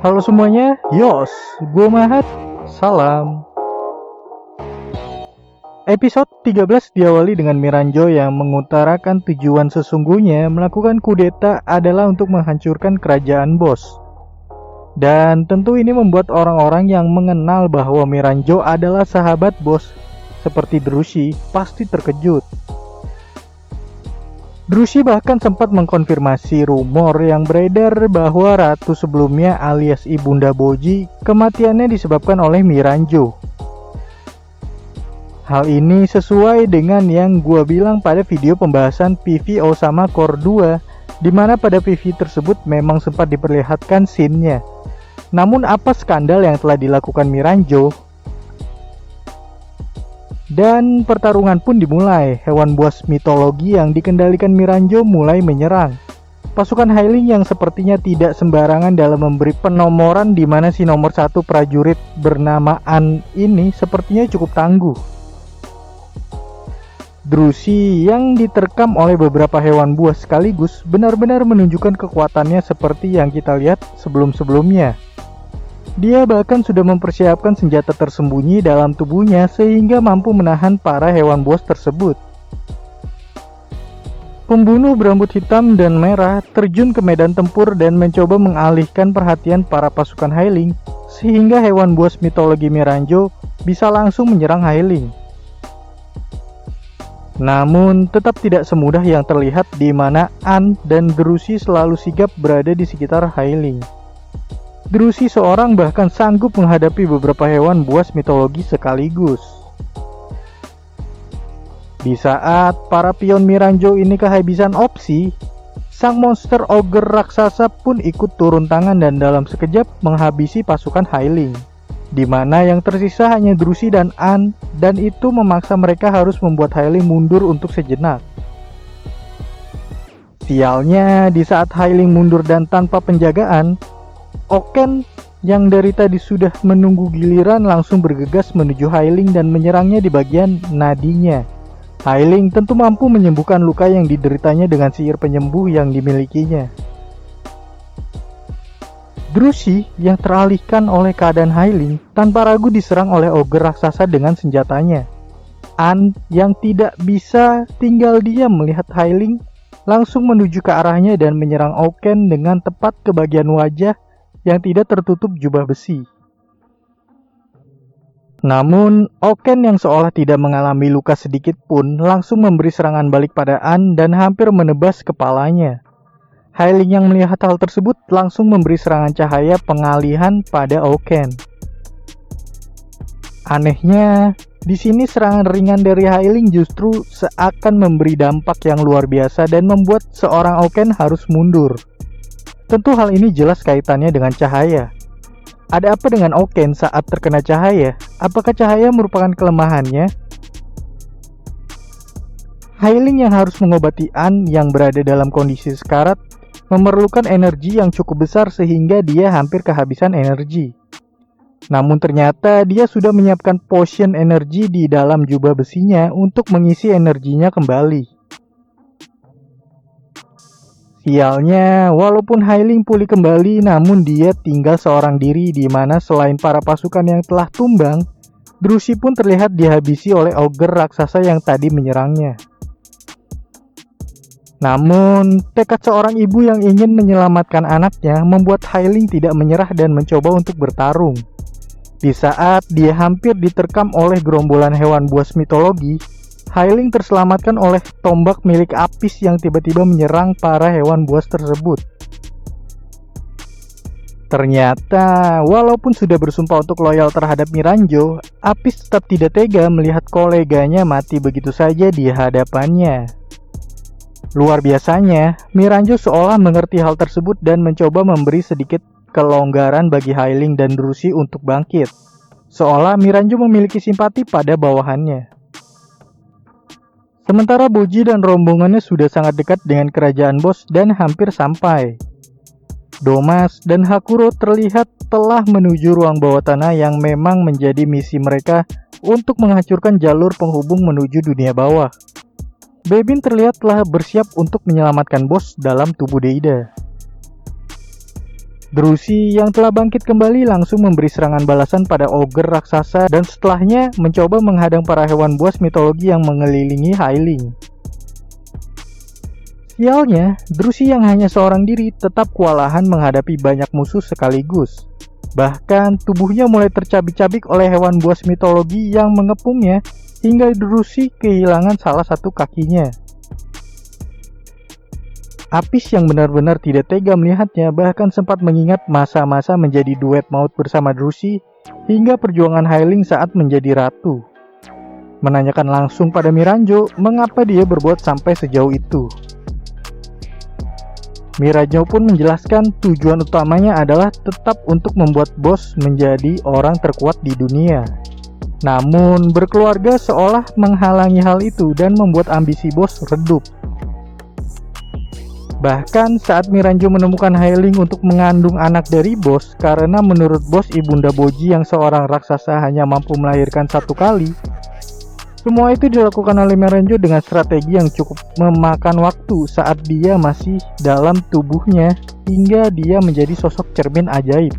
Halo semuanya, Yos, gue Mahat, salam. Episode 13 diawali dengan Miranjo yang mengutarakan tujuan sesungguhnya melakukan kudeta adalah untuk menghancurkan kerajaan bos. Dan tentu ini membuat orang-orang yang mengenal bahwa Miranjo adalah sahabat bos seperti Drushi pasti terkejut. Drushi bahkan sempat mengkonfirmasi rumor yang beredar bahwa ratu sebelumnya alias Ibunda Boji kematiannya disebabkan oleh Miranjo. Hal ini sesuai dengan yang gua bilang pada video pembahasan PV Osama Core 2, dimana pada PV tersebut memang sempat diperlihatkan scene-nya. Namun apa skandal yang telah dilakukan Miranjo? Dan pertarungan pun dimulai. Hewan buas mitologi yang dikendalikan Miranjo mulai menyerang. Pasukan Hyling yang sepertinya tidak sembarangan dalam memberi penomoran, di mana si nomor 1 prajurit bernama An ini sepertinya cukup tangguh. Drushi yang diterkam oleh beberapa hewan buas sekaligus benar-benar menunjukkan kekuatannya seperti yang kita lihat sebelum-sebelumnya. Dia bahkan sudah mempersiapkan senjata tersembunyi dalam tubuhnya sehingga mampu menahan para hewan buas tersebut. Pembunuh berambut hitam dan merah terjun ke medan tempur dan mencoba mengalihkan perhatian para pasukan Hyling sehingga hewan buas mitologi Miranjo bisa langsung menyerang Hyling. Namun tetap tidak semudah yang terlihat, di mana An dan Drushi selalu sigap berada di sekitar Hyling. Drushi seorang bahkan sanggup menghadapi beberapa hewan buas mitologi sekaligus. Di saat para pion Miranjo ini kehabisan opsi, sang monster ogre raksasa pun ikut turun tangan dan dalam sekejap menghabisi pasukan Hyling, di mana yang tersisa hanya Drushi dan An, dan itu memaksa mereka harus membuat Hyling mundur untuk sejenak. Sialnya, di saat Hyling mundur dan tanpa penjagaan, Oken yang dari tadi sudah menunggu giliran langsung bergegas menuju Hyling dan menyerangnya di bagian nadinya. Hyling tentu mampu menyembuhkan luka yang dideritanya dengan sihir penyembuh yang dimilikinya. Drushi yang teralihkan oleh keadaan Hyling tanpa ragu diserang oleh ogre raksasa dengan senjatanya. An yang tidak bisa tinggal diam melihat Hyling langsung menuju ke arahnya dan menyerang Oken dengan tepat ke bagian wajah yang tidak tertutup jubah besi. Namun, Oken yang seolah tidak mengalami luka sedikit pun langsung memberi serangan balik pada An dan hampir menebas kepalanya. Hyling yang melihat hal tersebut langsung memberi serangan cahaya pengalihan pada Oken. Anehnya, di sini serangan ringan dari Hyling justru seakan memberi dampak yang luar biasa dan membuat seorang Oken harus mundur. Tentu hal ini jelas kaitannya dengan cahaya. Ada apa dengan Oken saat terkena cahaya? Apakah cahaya merupakan kelemahannya? Hyling yang harus mengobati An yang berada dalam kondisi sekarat memerlukan energi yang cukup besar sehingga dia hampir kehabisan energi. Namun ternyata dia sudah menyiapkan potion energi di dalam jubah besinya untuk mengisi energinya kembali. Sialnya, walaupun Hyling pulih kembali, namun dia tinggal seorang diri, di mana selain para pasukan yang telah tumbang, Drushi pun terlihat dihabisi oleh ogre raksasa yang tadi menyerangnya. Namun, tekad seorang ibu yang ingin menyelamatkan anaknya membuat Hyling tidak menyerah dan mencoba untuk bertarung. Di saat dia hampir diterkam oleh gerombolan hewan buas mitologi, Hyling terselamatkan oleh tombak milik Apis yang tiba-tiba menyerang para hewan buas tersebut. Ternyata, walaupun sudah bersumpah untuk loyal terhadap Miranjo, Apis tetap tidak tega melihat koleganya mati begitu saja di hadapannya. Luar biasanya, Miranjo seolah mengerti hal tersebut dan mencoba memberi sedikit kelonggaran bagi Hyling dan Drushi untuk bangkit. Seolah Miranjo memiliki simpati pada bawahannya. Sementara Boji dan rombongannya sudah sangat dekat dengan kerajaan bos dan hampir sampai. Domas dan Hakuro terlihat telah menuju ruang bawah tanah yang memang menjadi misi mereka untuk menghancurkan jalur penghubung menuju dunia bawah. Bebin terlihat telah bersiap untuk menyelamatkan bos dalam tubuh Deida. Drusi yang telah bangkit kembali langsung memberi serangan balasan pada ogre raksasa dan setelahnya mencoba menghadang para hewan buas mitologi yang mengelilingi Hyling. Sialnya, Drusi yang hanya seorang diri tetap kewalahan menghadapi banyak musuh sekaligus. Bahkan tubuhnya mulai tercabik-cabik oleh hewan buas mitologi yang mengepungnya hingga Drusi kehilangan salah satu kakinya. Apis yang benar-benar tidak tega melihatnya bahkan sempat mengingat masa-masa menjadi duet maut bersama Drusi hingga perjuangan Hyling saat menjadi ratu. Menanyakan langsung pada Miranjo mengapa dia berbuat sampai sejauh itu. Miranjo pun menjelaskan tujuan utamanya adalah tetap untuk membuat bos menjadi orang terkuat di dunia. Namun berkeluarga seolah menghalangi hal itu dan membuat ambisi bos redup. Bahkan saat Miranjo menemukan Hyling untuk mengandung anak dari bos, karena menurut bos Ibunda Boji yang seorang raksasa hanya mampu melahirkan satu kali, semua itu dilakukan oleh Miranjo dengan strategi yang cukup memakan waktu saat dia masih dalam tubuhnya hingga dia menjadi sosok cermin ajaib.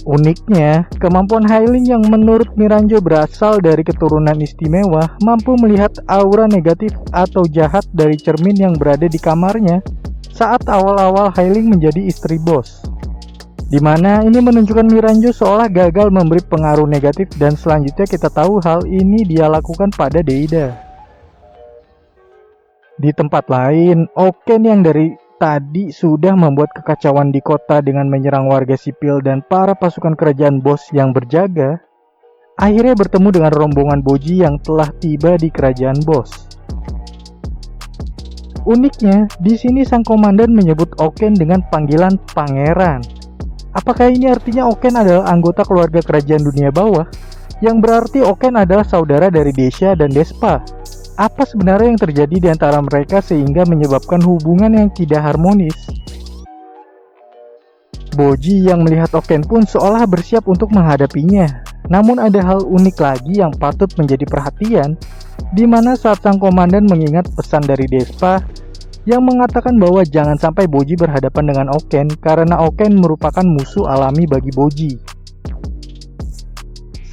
Uniknya, kemampuan Hyling yang menurut Miranjo berasal dari keturunan istimewa mampu melihat aura negatif atau jahat dari cermin yang berada di kamarnya saat awal-awal Hyling menjadi istri bos. Dimana ini menunjukkan Miranjo seolah gagal memberi pengaruh negatif dan selanjutnya kita tahu hal ini dia lakukan pada Deida. Di tempat lain, Oken yang dari tadi sudah membuat kekacauan di kota dengan menyerang warga sipil dan para pasukan kerajaan bos yang berjaga, akhirnya bertemu dengan rombongan Boji yang telah tiba di kerajaan bos. Uniknya, di sini sang komandan menyebut Oken dengan panggilan pangeran. Apakah ini artinya Oken adalah anggota keluarga kerajaan dunia bawah? Yang berarti Oken adalah saudara dari Desha dan Despa. Apa sebenarnya yang terjadi di antara mereka sehingga menyebabkan hubungan yang tidak harmonis? Boji yang melihat Oken pun seolah bersiap untuk menghadapinya. Namun ada hal unik lagi yang patut menjadi perhatian, di mana saat sang komandan mengingat pesan dari Despa yang mengatakan bahwa jangan sampai Boji berhadapan dengan Oken karena Oken merupakan musuh alami bagi Boji.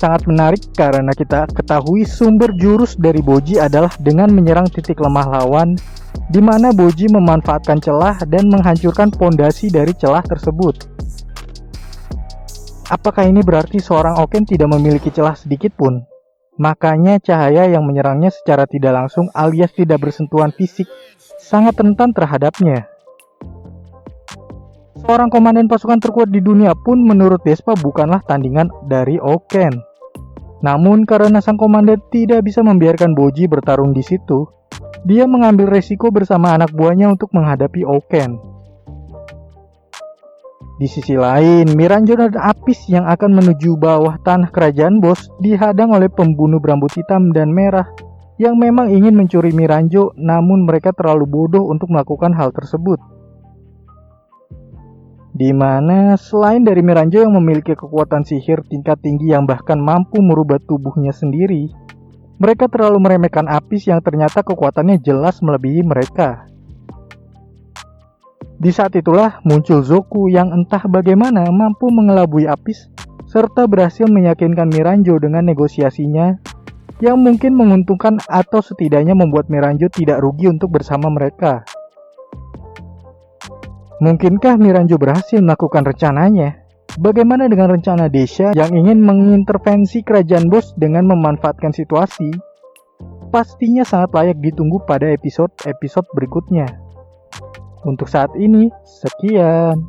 Sangat menarik karena kita ketahui sumber jurus dari Boji adalah dengan menyerang titik lemah lawan, di mana Boji memanfaatkan celah dan menghancurkan pondasi dari celah tersebut. Apakah ini berarti seorang Oken tidak memiliki celah sedikit pun? Makanya cahaya yang menyerangnya secara tidak langsung alias tidak bersentuhan fisik sangat rentan terhadapnya. Seorang komandan pasukan terkuat di dunia pun menurut Despa bukanlah tandingan dari Oken. Namun karena sang komandan tidak bisa membiarkan Boji bertarung di situ, dia mengambil resiko bersama anak buahnya untuk menghadapi Oken. Di sisi lain, Miranjo dan Apis yang akan menuju bawah tanah kerajaan bos dihadang oleh pembunuh berambut hitam dan merah yang memang ingin mencuri Miranjo, namun mereka terlalu bodoh untuk melakukan hal tersebut. Di mana selain dari Miranjo yang memiliki kekuatan sihir tingkat tinggi yang bahkan mampu merubah tubuhnya sendiri, mereka terlalu meremehkan Apis yang ternyata kekuatannya jelas melebihi mereka. Di saat itulah muncul Zoku yang entah bagaimana mampu mengelabui Apis serta berhasil meyakinkan Miranjo dengan negosiasinya yang mungkin menguntungkan atau setidaknya membuat Miranjo tidak rugi untuk bersama mereka. Mungkinkah Miranjo berhasil melakukan rencananya? Bagaimana dengan rencana Desha yang ingin mengintervensi kerajaan bos dengan memanfaatkan situasi? Pastinya sangat layak ditunggu pada episode-episode berikutnya. Untuk saat ini, sekian.